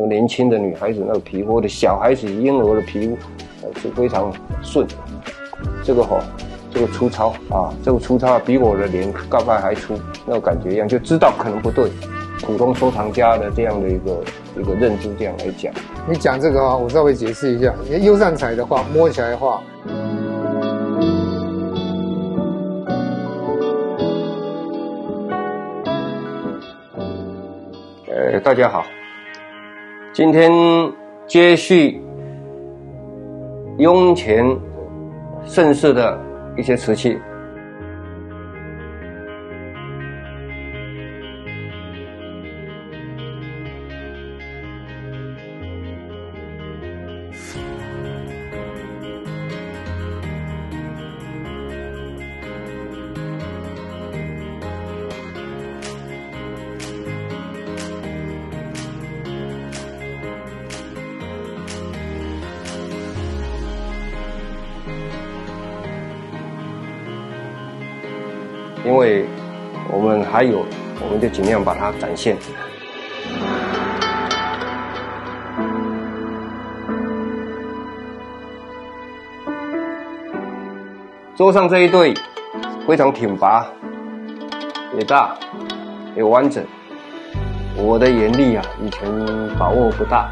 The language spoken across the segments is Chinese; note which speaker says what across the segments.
Speaker 1: 那个年轻的女孩子那个皮肤，或者小孩子婴儿的皮肤是非常顺。这个这个粗糙啊，这个粗糙比我的脸大概还粗，那个感觉一样，就知道可能不对。普通收藏家的这样的一个认知，这样来讲。
Speaker 2: 你讲这个我稍微解释一下。优善彩的话，摸起来的话，
Speaker 1: 大家好，今天接续雍乾盛世的一些瓷器。因为我们还有，我们就尽量把它展现。桌上这一对非常挺拔，也大，也完整。我的眼力啊，以前把握不大，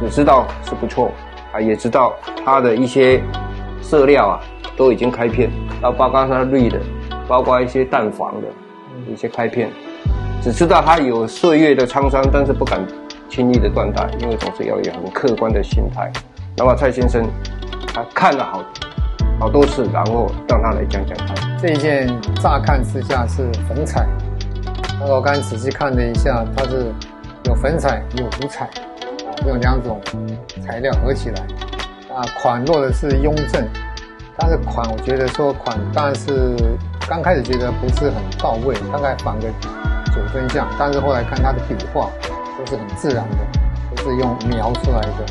Speaker 1: 只知道是不错啊，也知道它的一些色料啊都已经开片，到包括它绿的。包括一些淡黄的一些开片，只知道它有岁月的沧桑，但是不敢轻易的断代，因为总是要有很客观的心态。那么蔡先生他看了好多次，然后让他来讲讲看。
Speaker 2: 这一件乍看之下是粉彩，那我刚才仔细看了一下，它是有粉彩有五彩，用两种材料合起来。款落的是雍正，但是款我觉得说款当然是刚开始觉得不是很到位，大概仿个9分像，但是后来看它的笔画都是很自然的，都是用描出来的。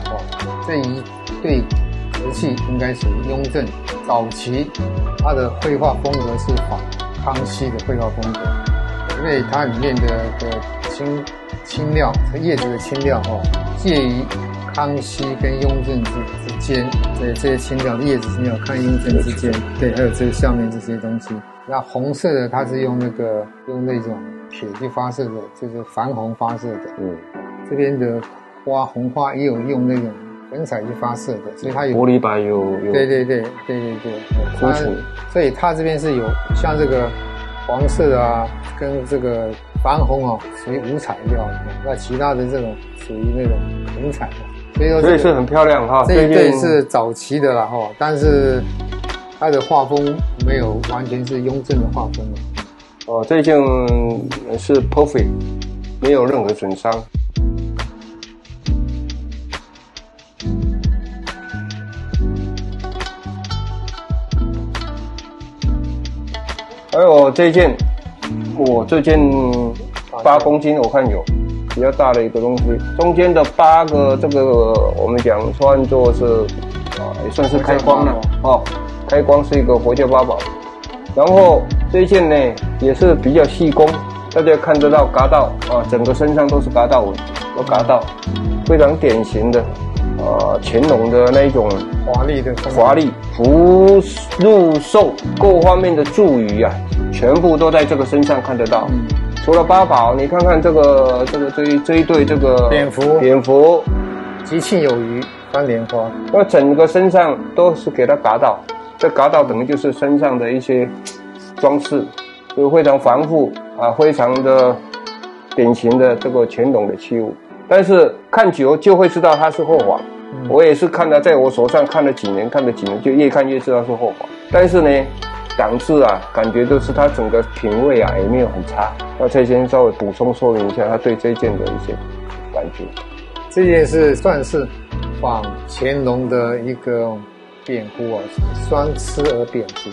Speaker 2: 这一对瓷器应该属于雍正早期，它的绘画风格是仿康熙的绘画风格，因为它里面的青料，叶子的青料介于康熙跟雍正之间，这些青料的叶子青料看雍正之间，对，还有这个下面这些东西。那红色的它是用那种铁去发射的，就是矾红发射的。这边的红花也有用那种粉彩去发射的，所以它有
Speaker 1: 玻璃白有。
Speaker 2: 对，所以它这边是有像这个黄色啊，跟这个矾红属于五彩料，那其他的这种属于那种粉彩。
Speaker 1: 所以是很漂亮哈。
Speaker 2: 这一对是早期的啦但是它的画风没有完全是雍正的画风
Speaker 1: 这一件是 perfect， 没有任何损伤。还有这件8公斤，我看有比较大的一个东西，中间的8个这个我们讲算作是也算是开光了开光是一个佛教八宝。然后这一件呢也是比较细工，大家看得到嘎道整个身上都是嘎道纹，有嘎道，非常典型的乾隆的那一种华丽福禄寿各方面的祝语啊，全部都在这个身上看得到。除了八宝，你看看这一对这个蝙蝠
Speaker 2: 吉庆有余翻莲花，
Speaker 1: 那整个身上都是给它嘎到，这嘎到等于就是身上的一些装饰，就非常繁复非常的典型的这个乾隆的器物。但是看久就会知道它是后仿。我也是看了，在我手上看了几年，就越看越知道是后仿。但是呢，档次感觉就是它整个品味也没有很差。那蔡先生稍微补充说明一下他对这件的一些感觉。
Speaker 2: 这件是算是仿乾隆的一个蝙蝠双翅耳蝙蝠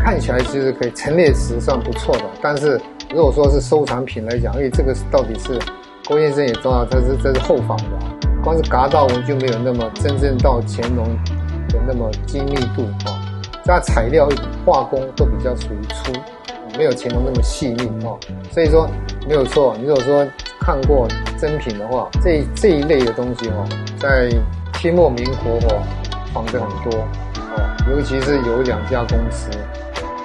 Speaker 2: 看起来其实可以陈列值算不错的。但是如果说是收藏品来讲，因为这个到底是郭先生也知道这是后仿的光是嘎道纹就没有那么真正到乾隆的那么精密度它材料画工都比较属于粗，没有乾隆那么细腻所以说没有错。你如果说看过真品的话，这一类的东西哦，在清末民国哦仿的很多哦，尤其是有2家公司，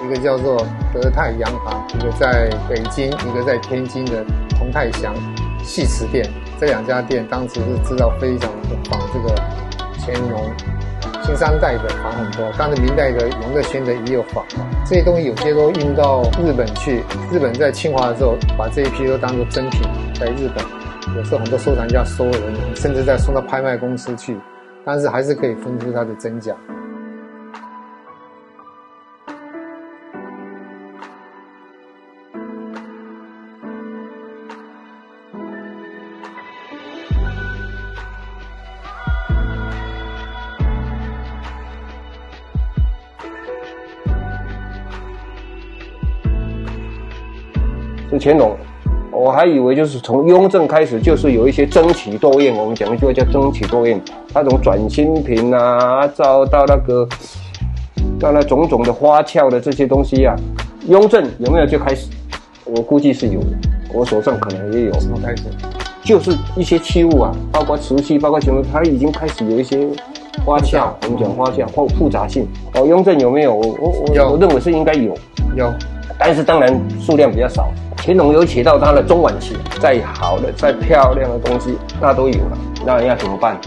Speaker 2: 一个叫做德泰洋行，一个在北京，一个在天津的同泰祥戏瓷店，这2家店当时是知道非常的仿这个乾隆。新3代的仿很多，但是明代的永乐轩的也有仿。这些东西有些都运到日本去，日本在侵华的时候把这一批都当作真品，在日本有时候很多收藏家收了，甚至再送到拍卖公司去，但是还是可以分出它的真假。
Speaker 1: 是乾隆，我还以为就是从雍正开始，就是有一些争奇斗艳，我们讲一句话叫争奇斗艳，那种转新品啊，到那种种的花俏的这些东西啊，雍正有没有就开始？我估计是有的，我手上可能也有。
Speaker 2: 什么开始？
Speaker 1: 就是一些器物啊，包括瓷器，包括什么，它已经开始有一些花俏，我们讲花俏或复杂性。哦，雍正有没有？我认为是应该有，但是当然数量比较少。乾隆尤其到他的中晚期，再好的、再漂亮的东西，那都有了。那要怎么办？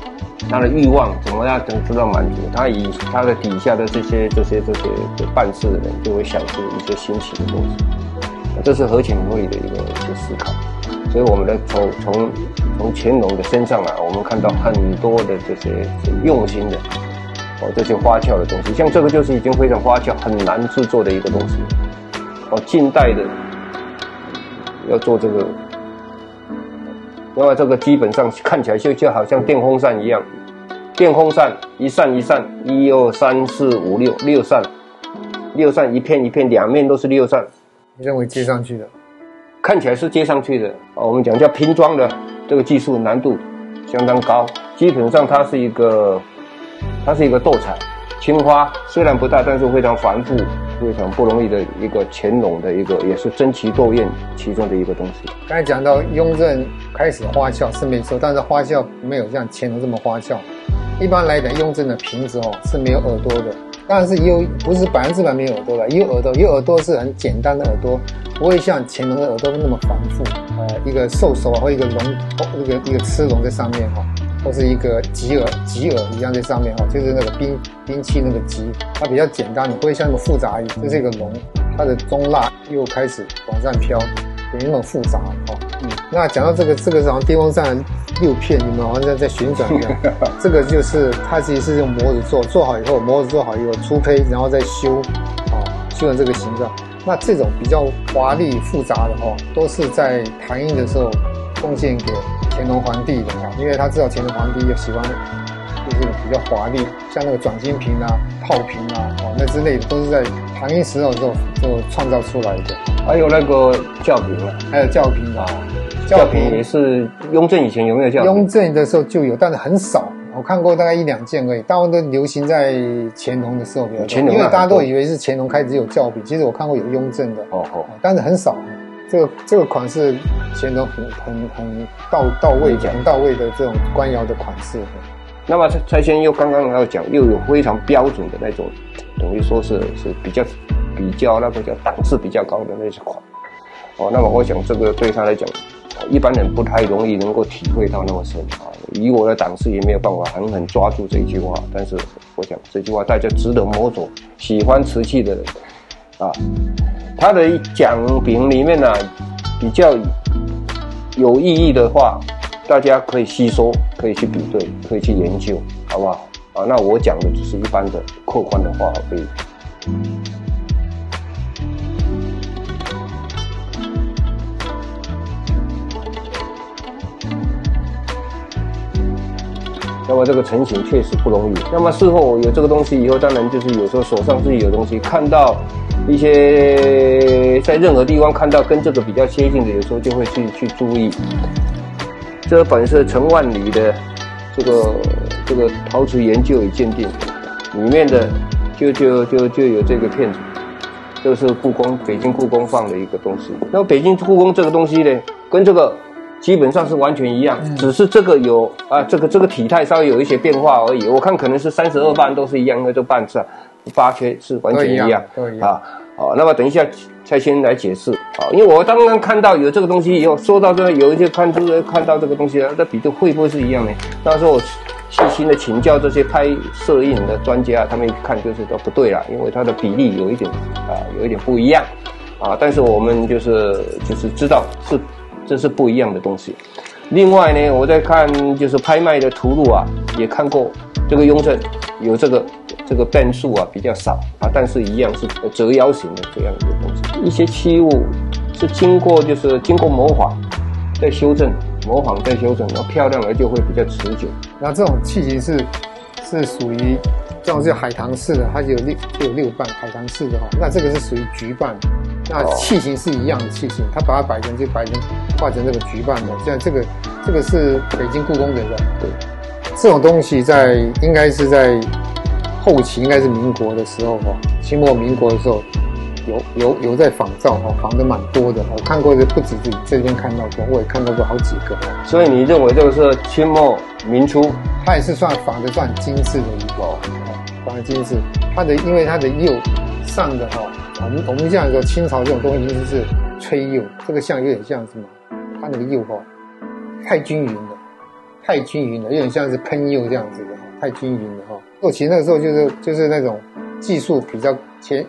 Speaker 1: 他的欲望怎么样得到满足？他以他的底下的这些办事的人，就会想出一些新奇的东西。这是合情合理的一个思考。所以我们的从乾隆的身上啊，我们看到很多的这些用心的这些花俏的东西。像这个就是已经非常花俏、很难制作的一个东西。近代的。要做这个，因为这个基本上看起来就好像电风扇一样，电风扇一扇一扇，1、2、3、4、5、6扇，6扇一片一片，两面都是6扇。
Speaker 2: 你认为接上去的？
Speaker 1: 看起来是接上去的，我们讲叫拼装的这个技术难度相当高，基本上它是一个斗彩，青花虽然不大，但是非常繁复。非常不容易的一个乾隆的一个，也是争奇斗艳其中的一个东西。
Speaker 2: 刚才讲到雍正开始花俏是没错，但是花俏没有像乾隆这么花俏。一般来讲，雍正的瓶子是没有耳朵的，当然是不是100%没有耳朵的，也有耳朵，也有耳朵是很简单的耳朵，不会像乾隆的耳朵那么繁复。一个兽首或一个龙头，一个螭龙在上面或是一个棘耳一样在上面就是那个兵器那个棘，它比较简单，不会像那么复杂。这是一个龙，它的中蜡又开始往上飘，有那么复杂那讲到这个是好像电风扇6片，你们好像在旋转一样。这个就是它其实是用模子做好以后，模子做好以后粗胚，然后再修成这个形状。那这种比较华丽复杂的都是在唐英的时候贡献给乾隆皇帝的因为他知道乾隆皇帝也喜欢就是比较华丽，像那个转心瓶啊、套瓶啊那之类的，都是在唐英时候就创造出来的。
Speaker 1: 还有那个轿瓶啊，
Speaker 2: 还有轿瓶
Speaker 1: 轿瓶也是雍正以前有没有轿瓶？
Speaker 2: 雍正的时候就有，但是很少。我看过大概1、2件而已，大部分都流行在乾隆的时候比较多，因为大家都以为是乾隆开始有轿瓶，其实我看过有雍正的但是很少。这个款式乾隆很到位的这种官窑的款式。
Speaker 1: 那么蔡先又刚刚要讲，又有非常标准的那种，等于说是比较那个叫档次比较高的那种款。那么我想这个对他来讲，一般人不太容易能够体会到那么深以我的档次也没有办法狠狠抓住这一句话，但是我想这句话大家值得摸索，喜欢瓷器的人他的讲评里面比较有意义的话，大家可以吸收，可以去比对，可以去研究，好不好那我讲的只是一般的客观的话而已。那么这个成型确实不容易。那么事后有这个东西以后，当然就是有时候手上自己有东西，看到一些在任何地方看到跟这个比较接近的，有时候就会去注意。这本是陈万里的这个陶瓷研究与鉴定里面的就有这个片子，这是北京故宫放的一个东西。那么北京故宫这个东西呢，跟这个基本上是完全一样，只是这个有这个体态稍微有一些变化而已。我看可能是32瓣都是一样，因为这瓣子8缺是完全一样啊。好，那么等一下才先来解释啊，因为我刚刚看到有这个东西以后，说到这有一些看到这个东西，这比对会不会是一样呢？那时候我细心的请教这些拍摄影的专家，他们一看就是说不对啦，因为它的比例有一点不一样啊。但是我们就是知道这是不一样的东西。另外呢，我在看就是拍卖的图录啊，也看过这个雍正有这个变数啊比较少啊，但是一样是折腰型的这样一个东西。一些器物是经过模仿再修正，模仿再修正，然后漂亮了就会比较持久。
Speaker 2: 那这种器型是属于这种是海棠式的，它就有6瓣海棠式的那这个是属于菊瓣。那器型是一样的器型，它把它画成这个菊瓣的，像这个是北京故宫的，对，这种东西应该是在后期，应该是民国的时候清末民国的时候有在仿造仿的蛮多的，我看过的不止这边看到过，我也看到过好几个。
Speaker 1: 所以你认为这个是清末民初？它
Speaker 2: 也是算仿的算精致的一个仿的精致，因为它的釉上的我们这样说，清朝这种东西就是吹釉，这个像有点像什么？它那个釉太均匀了，有点像是喷釉这样子的太均匀了其实那个时候就是那种技术比较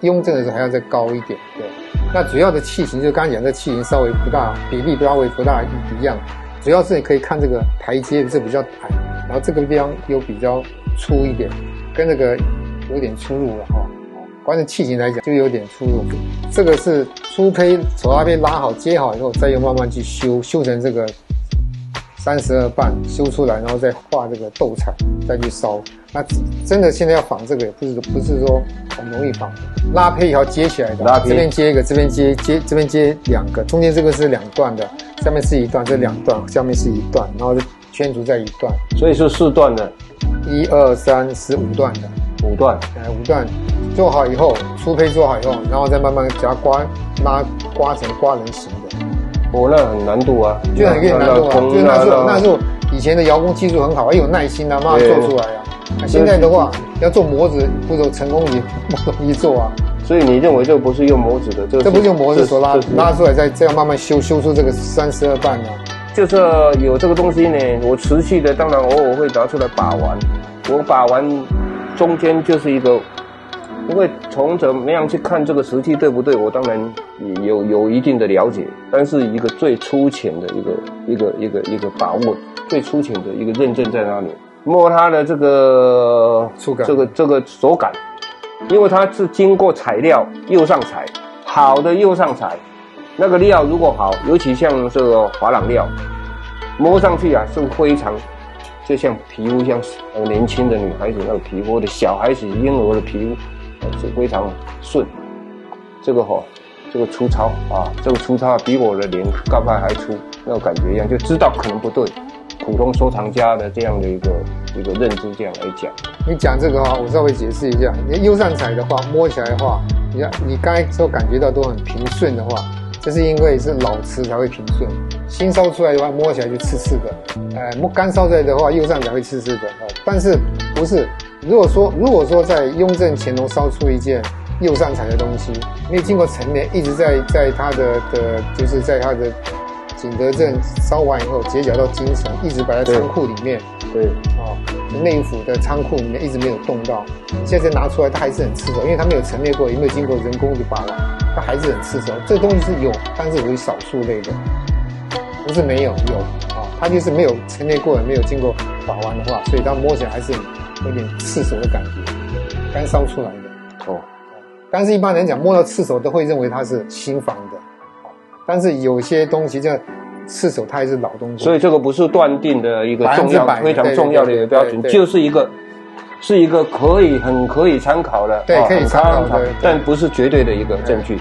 Speaker 2: 雍正的时候还要再高一点，对。那主要的器型就是刚才讲，这器型稍微不大比例稍微不大一样，主要是你可以看这个台阶是比较矮，然后这个地方又比较粗一点，跟那个有点出入了关键器型来讲就有点出入。这个是粗胚手拉胚拉好接好以后，再用慢慢去修成这个32瓣修出来，然后再画这个斗彩，再去烧。那真的现在要仿这个也不是说很容易仿，拉胚也要接起来的，这边接一个，这边接2个，中间这个是2段的，下面是1段，这2段，下面是1段，然后就圈出在1段，
Speaker 1: 所以是4段的
Speaker 2: ，1、2、3、4、5段的
Speaker 1: ，5段
Speaker 2: ，5段做好以后，粗胚做好以后，然后再慢慢给它刮成刮人形的。
Speaker 1: 那很难度啊，
Speaker 2: 就很有难度啊，就是那时候以前的窑工技术很好，也有耐心啊，慢慢做出来啊。现在的话，要做模子，步骤成功也不容易做啊。
Speaker 1: 所以你认为这不是用模子的，
Speaker 2: 这不是用模子所拉出来，再这样慢慢修出这个32瓣的。
Speaker 1: 就是有这个东西呢，我持续的，当然偶尔会拿出来把玩。我把玩中间就是一个。因为从怎么样去看这个时期对不对，我当然有一定的了解，但是一个最粗浅的一个把握，最粗浅的一个认证在哪里？摸它的这个
Speaker 2: 触感，
Speaker 1: 这个手感，因为它是经过材料釉上彩，好的釉上彩，那个料如果好，尤其像这个珐琅料，摸上去啊是非常。就像皮肤像年轻的女孩子那个皮肤的小孩子婴儿的皮肤是非常顺，这个粗糙啊，这个粗糙比我的脸大概还粗，那种感觉一样，就知道可能不对。普通收藏家的这样的一个认知这样来讲，
Speaker 2: 你讲这个我稍微解释一下。你釉上彩的话，摸起来的话，你刚才说感觉到都很平顺的话，这是因为是老瓷才会平顺。新烧出来的话，摸起来就刺刺的，干烧出来的话，釉上才会刺刺的。但是不是？如果说在雍正乾隆烧出一件釉上彩的东西，没有经过陈列，一直在它的就是在它的景德镇烧完以后，截缴到京城，一直摆在仓库里面。
Speaker 1: 对，
Speaker 2: 内府的仓库里面一直没有动到。现在拿出来，它还是很刺手，因为它没有陈列过，也没有经过人工的把玩，它还是很刺手。这个东西是有，但是属于少数类的。不是没有，它就是没有陈列过，也没有经过把玩的话，所以它摸起来还是有点刺手的感觉，干烧出来的。但是一般人讲摸到刺手都会认为它是新仿的，但是有些东西叫刺手，它还是老东西。
Speaker 1: 所以这个不是断定的一个非常重要的一个标准，就是一个很可以参考的，
Speaker 2: 对，可以参考的，
Speaker 1: 但不是绝对的一个证据。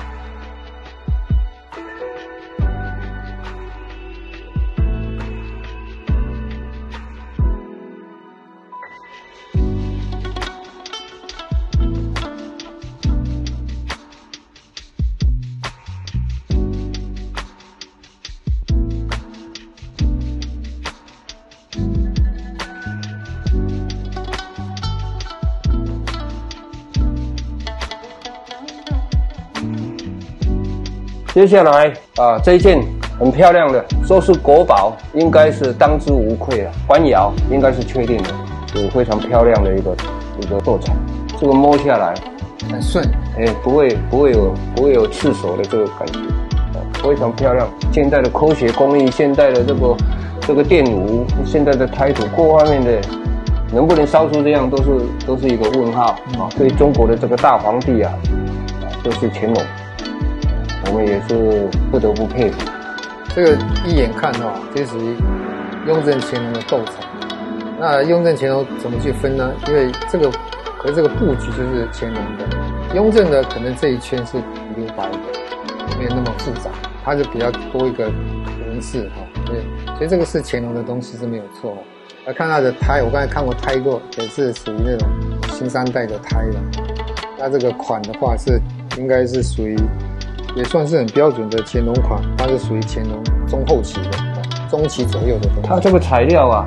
Speaker 1: 接下来这一件很漂亮的，说是国宝，应该是当之无愧了。官窑应该是确定的，有非常漂亮的一个斗彩，这个摸下来
Speaker 2: 很顺，
Speaker 1: 不会有刺手的这个感觉，非常漂亮。现代的科学工艺，现代的这个电炉，现在的胎土各方面的，能不能烧出这样都是一个问号啊！对中国的这个大皇帝就是乾隆，我们也是不得不佩服。
Speaker 2: 这个一眼看这属于雍正乾隆的斗彩。那雍正乾隆怎么去分呢？因为这个布局就是乾隆的，雍正的可能这一圈是留白的，没有那么复杂，它是比较多一个纹饰所以这个是乾隆的东西是没有错。来看它的胎，我刚才看过胎过，也是属于那种新三代的胎了。那这个款的话应该是属于也算是很标准的乾隆款，它是属于乾隆中后期的中期左右的东西。
Speaker 1: 它这个材料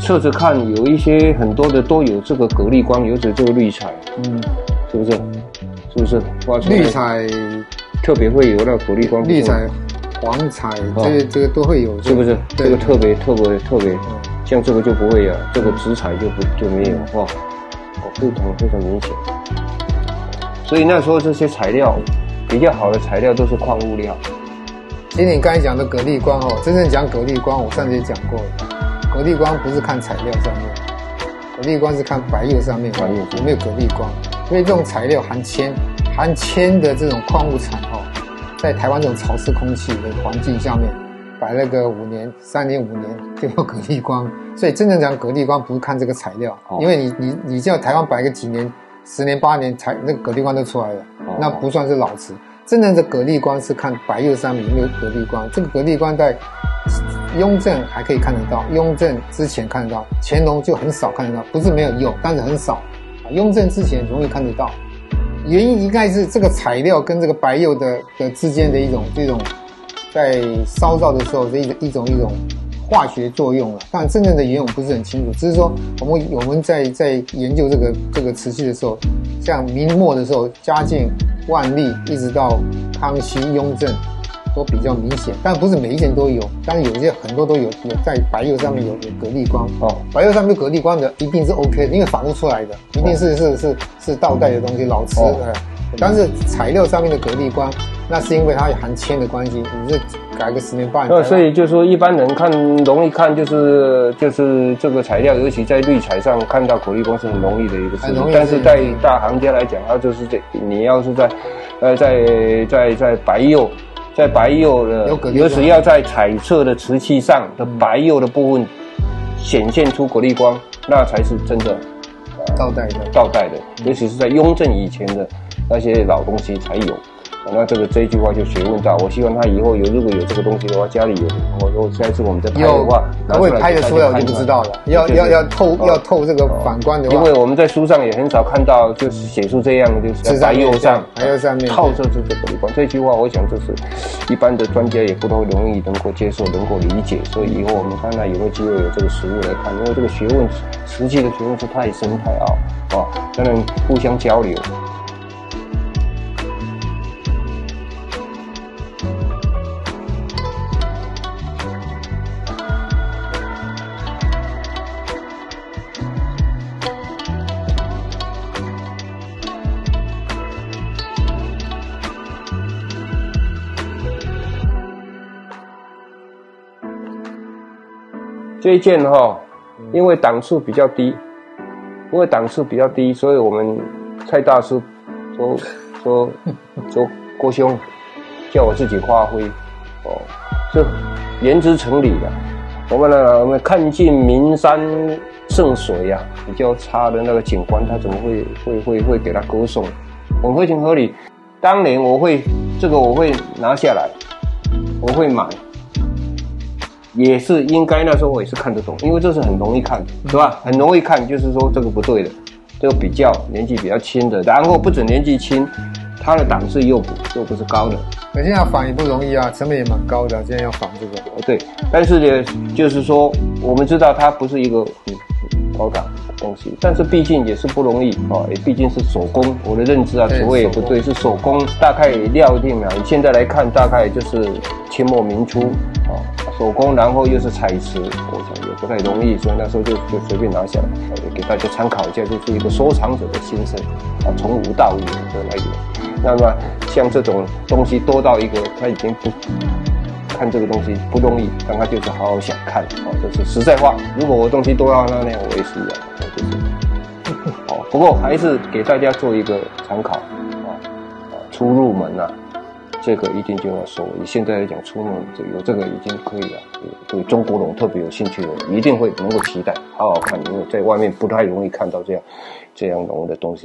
Speaker 1: 侧着看有一些很多的都有这个蛤蜊光，有这个绿彩，是不是？绿彩
Speaker 2: 特别
Speaker 1: 会有那蛤蜊光，
Speaker 2: 绿彩、黄彩，这个都会有，
Speaker 1: 是不是？这个特别，像这个就不会啊，这个紫彩就没有非常明显。所以那时候这些材料比较好的材料都是矿物料。
Speaker 2: 其实你刚才讲的蛤蜊光真正讲蛤蜊光，我上次也讲过了。蛤蜊光不是看材料上面，蛤蜊光是看白釉上面有没有蛤蜊光。因为这种材料含铅的这种矿物产在台湾这种潮湿空气的环境下面摆了个3年5年就有蛤蜊光。所以真正讲蛤蜊光不是看这个材料，因为你叫台湾摆个几年10年8年才那个蛤蜊光都出来了，那不算是老瓷。真正的蛤蜊光是看白釉上面有没有蛤蜊光。这个蛤蜊光在雍正还可以看得到，雍正之前看得到，乾隆就很少看得到，不是没有，但是很少。雍正之前容易看得到，原因应该是这个材料跟这个白釉的之间的一种这种在烧造的时候的一种化学作用了。当然真正的原因我们不是很清楚，只是说我们在研究这个瓷器的时候，像明末的时候，嘉靖、万历一直到康熙、雍正都比较明显，但不是每一件都有，但是有些很多都有在白釉上面有蛤蜊光白釉上面有蛤蜊光的一定是 OK 的，因为仿不出来的，一定是倒带的东西，老瓷但是材料上面的蛤蜊光，那是因为它含铅的关系，你是改个10年8年。
Speaker 1: 所以就是说一般人看容易看就是这个材料，尤其在绿彩上看到蛤蜊光是很容易的一个事情，但是在大行家来讲，它就是你要是在白釉的，尤其要在彩色的瓷器上的白釉的部分显现出蛤蜊光，那才是真的
Speaker 2: 倒带的，
Speaker 1: 尤其是在雍正以前的那些老东西才有。那这一句话就学问到，我希望他以后如果有这个东西的话，家里有，如果下一次我们再拍的话，
Speaker 2: 他会拍得出来我就不知道了。要透这个反光的话，
Speaker 1: 因为我们在书上也很少看到，就是写出这样，就是在白釉上
Speaker 2: 面
Speaker 1: 套着这个蛤蜊光。这句话我想这是一般的专家也不都容易能够接受，能够理解。所以以后我们看看有没有机会有这个实物来看，因为这个学问，瓷器的学问是太深太奥当然互相交流。这一件因为档次比较低，所以我们蔡大师说郭兄叫我自己发挥这言之成理的。我们看尽名山胜水比较差的那个景观，他怎么会给他歌颂？很合情合理。当年我会拿下来，我会买。也是应该，那时候我也是看得懂，因为这是很容易看的，是吧？很容易看，就是说这个不对的，这个比较年纪比较轻的，然后不止年纪轻，它的档次又不是高的。
Speaker 2: 现在要仿也不容易成本也蛮高的，现在要仿这个。
Speaker 1: 对，但是呢，就是说我们知道它不是一个高档，东西，但是毕竟也是不容易啊，也毕竟是手工，我的认知啊，词汇也不对，是手工，大概料定啊，你现在来看大概就是清末民初啊，手工，然后又是彩瓷，我想也不太容易，所以那时候就随便拿下来，给大家参考一下，就是一个收藏者的心声啊，从无到有的那个。那么像这种东西多到一个，他已经不看这个东西不容易，但他就是好好想看，这是实在话。如果我东西多到那样，我也是一样，就是不过还是给大家做一个参考初入门啊，这个一定就要收。以现在来讲，初入门有这个已经可以了。对中国龙特别有兴趣的，一定会能够期待，好好看，因为在外面不太容易看到这样龙的东西。